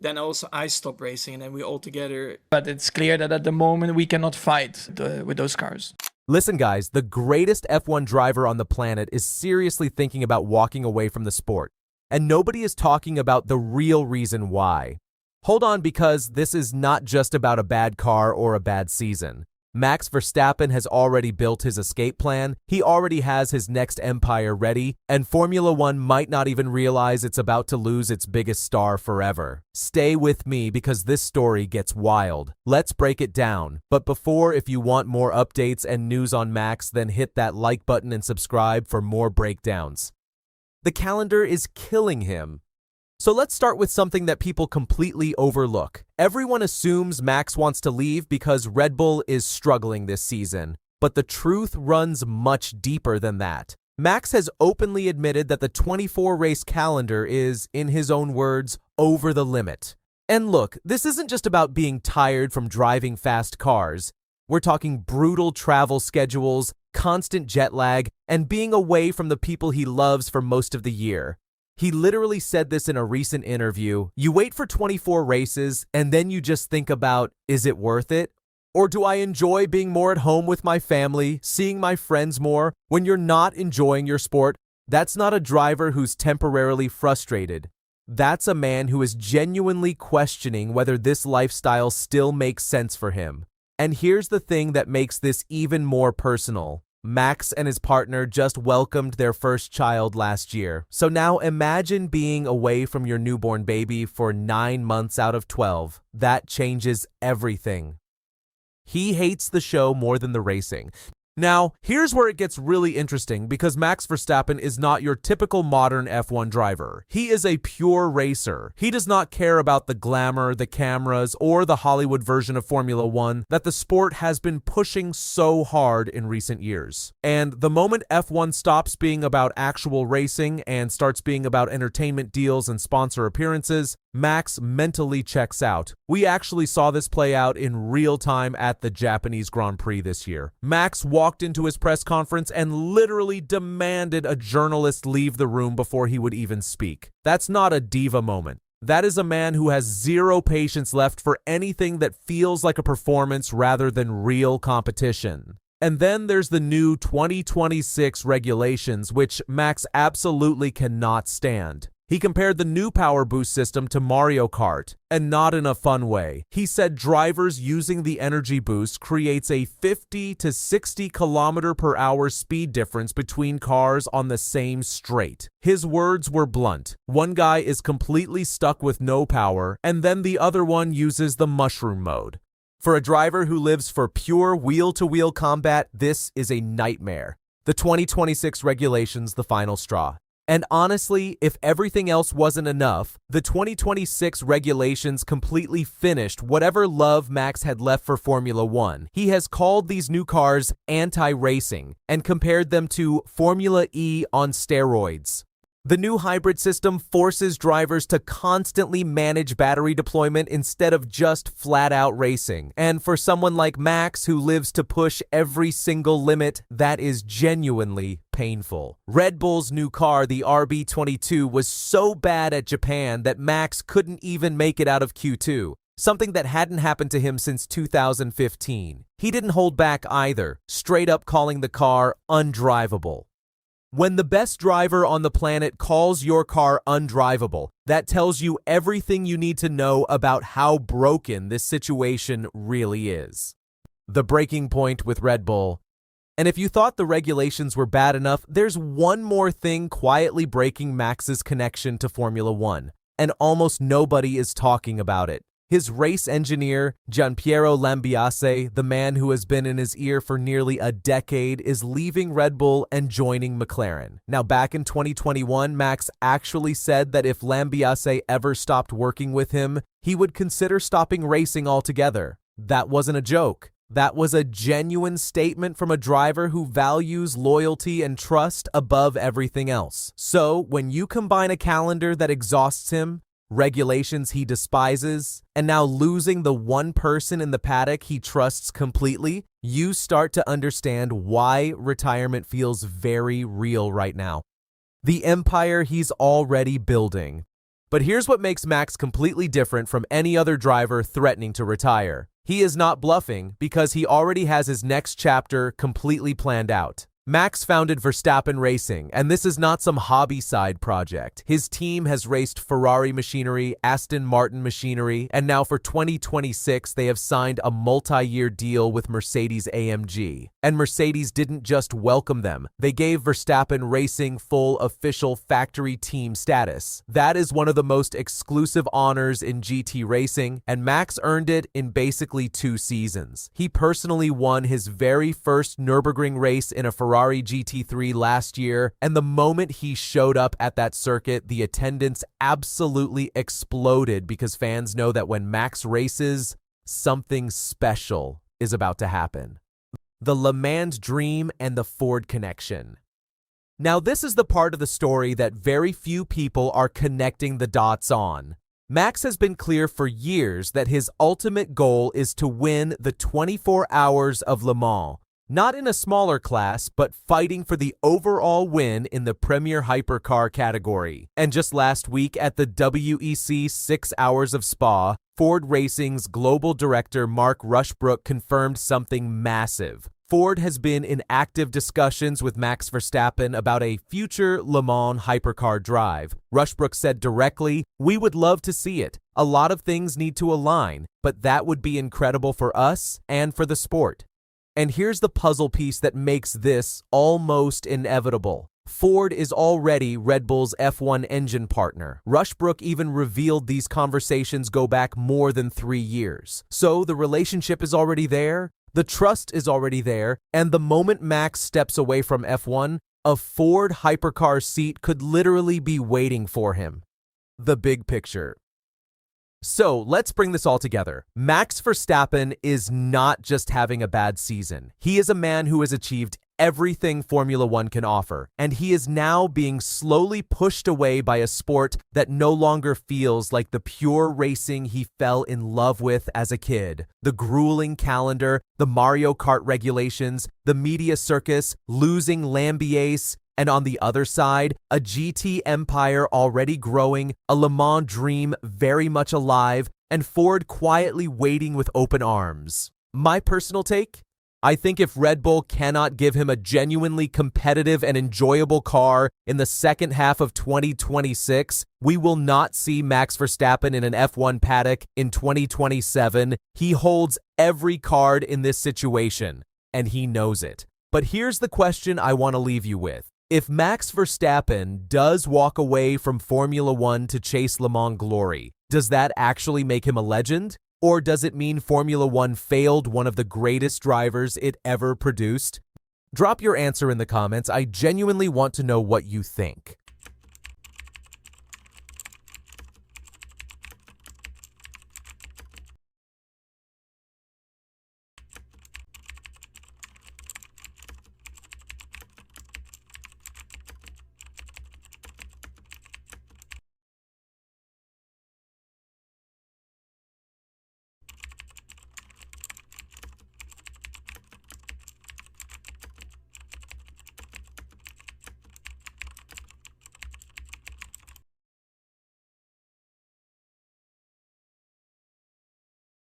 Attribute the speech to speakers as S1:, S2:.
S1: then also I stop racing and then we all together.
S2: But it's clear that at the moment we cannot fight with those cars.
S3: Listen, guys, the greatest F1 driver on the planet is seriously thinking about walking away from the sport. And nobody is talking about the real reason why. Hold on, because this is not just about a bad car or a bad season. Max Verstappen has already built his escape plan, he already has his next empire ready, and Formula One might not even realize it's about to lose its biggest star forever. Stay with me because this story gets wild. Let's break it down. But before, if you want more updates and news on Max, then hit that like button and subscribe for more breakdowns. The calendar is killing him. So let's start with something that people completely overlook. Everyone assumes Max wants to leave because Red Bull is struggling this season, but the truth runs much deeper than that. Max has openly admitted that the 24-race calendar is, in his own words, over the limit. And look, this isn't just about being tired from driving fast cars. We're talking brutal travel schedules, constant jet lag, and being away from the people he loves for most of the year. He literally said this in a recent interview. You wait for 24 races, and then you just think about, is it worth it? Or do I enjoy being more at home with my family, seeing my friends more? When you're not enjoying your sport, that's not a driver who's temporarily frustrated. That's a man who is genuinely questioning whether this lifestyle still makes sense for him. And here's the thing that makes this even more personal. Max and his partner just welcomed their first child last year. So now imagine being away from your newborn baby for 9 months out of 12. That changes everything. He hates the show more than the racing. Now, here's where it gets really interesting because Max Verstappen is not your typical modern F1 driver. He is a pure racer. He does not care about the glamour, the cameras, or the Hollywood version of Formula One that the sport has been pushing so hard in recent years. And the moment F1 stops being about actual racing and starts being about entertainment deals and sponsor appearances, Max mentally checks out. We actually saw this play out in real time at the Japanese Grand Prix this year. Max walked into his press conference and literally demanded a journalist leave the room before he would even speak. That's not a diva moment. That is a man who has zero patience left for anything that feels like a performance rather than real competition. And then there's the new 2026 regulations, which Max absolutely cannot stand. He compared the new power boost system to Mario Kart, and not in a fun way. He said drivers using the energy boost creates a 50 to 60 kilometer per hour speed difference between cars on the same straight. His words were blunt. One guy is completely stuck with no power, and then the other one uses the mushroom mode. For a driver who lives for pure wheel-to-wheel combat, this is a nightmare. The 2026 regulations, the final straw. And honestly, if everything else wasn't enough, the 2026 regulations completely finished whatever love Max had left for Formula One. He has called these new cars anti-racing and compared them to Formula E on steroids. The new hybrid system forces drivers to constantly manage battery deployment instead of just flat-out racing. And for someone like Max, who lives to push every single limit, that is genuinely painful. Red Bull's new car, the RB22, was so bad at Japan that Max couldn't even make it out of Q2. Something that hadn't happened to him since 2015. He didn't hold back either, straight up calling the car undrivable. When the best driver on the planet calls your car undrivable, that tells you everything you need to know about how broken this situation really is. The breaking point with Red Bull. And if you thought the regulations were bad enough, there's one more thing quietly breaking Max's connection to Formula One, and almost nobody is talking about it. His race engineer, Gianpiero Lambiase, the man who has been in his ear for nearly a decade, is leaving Red Bull and joining McLaren. Now, back in 2021, Max actually said that if Lambiase ever stopped working with him, he would consider stopping racing altogether. That wasn't a joke. That was a genuine statement from a driver who values loyalty and trust above everything else. So, when you combine a calendar that exhausts him, regulations he despises, and now losing the one person in the paddock he trusts completely, you start to understand why retirement feels very real right now. The empire he's already building. But here's what makes Max completely different from any other driver threatening to retire. He is not bluffing because he already has his next chapter completely planned out. Max founded Verstappen Racing, and this is not some hobby side project. His team has raced Ferrari machinery, Aston Martin machinery, and now for 2026 they have signed a multi-year deal with Mercedes-AMG. And Mercedes didn't just welcome them, they gave Verstappen Racing full official factory team status. That is one of the most exclusive honors in GT racing, and Max earned it in basically 2 seasons. He personally won his very first Nürburgring race in a Ferrari GT3 last year, and the moment he showed up at that circuit, the attendance absolutely exploded because fans know that when Max races, something special is about to happen. The Le Mans dream and the Ford connection. Now, this is the part of the story that very few people are connecting the dots on. Max has been clear for years that his ultimate goal is to win the 24 Hours of Le Mans. Not in a smaller class, but fighting for the overall win in the Premier Hypercar category. And just last week at the WEC 6 Hours of Spa, Ford Racing's global director Mark Rushbrook confirmed something massive. Ford has been in active discussions with Max Verstappen about a future Le Mans hypercar drive. Rushbrook said directly, "We would love to see it. A lot of things need to align, but that would be incredible for us and for the sport." And here's the puzzle piece that makes this almost inevitable. Ford is already Red Bull's F1 engine partner. Rushbrook even revealed these conversations go back more than 3 years. So the relationship is already there, the trust is already there, and the moment Max steps away from F1, a Ford hypercar seat could literally be waiting for him. The big picture. So let's bring this all together. Max Verstappen is not just having a bad season. He is a man who has achieved everything Formula One can offer, and he is now being slowly pushed away by a sport that no longer feels like the pure racing he fell in love with as a kid. The grueling calendar, the Mario Kart regulations, the media circus, losing Lambiase, and on the other side, a GT empire already growing, a Le Mans dream very much alive, and Ford quietly waiting with open arms. My personal take? I think if Red Bull cannot give him a genuinely competitive and enjoyable car in the second half of 2026, we will not see Max Verstappen in an F1 paddock in 2027. He holds every card in this situation, and he knows it. But here's the question I want to leave you with. If Max Verstappen does walk away from Formula One to chase Le Mans glory, does that actually make him a legend? Or does it mean Formula One failed one of the greatest drivers it ever produced? Drop your answer in the comments. I genuinely want to know what you think.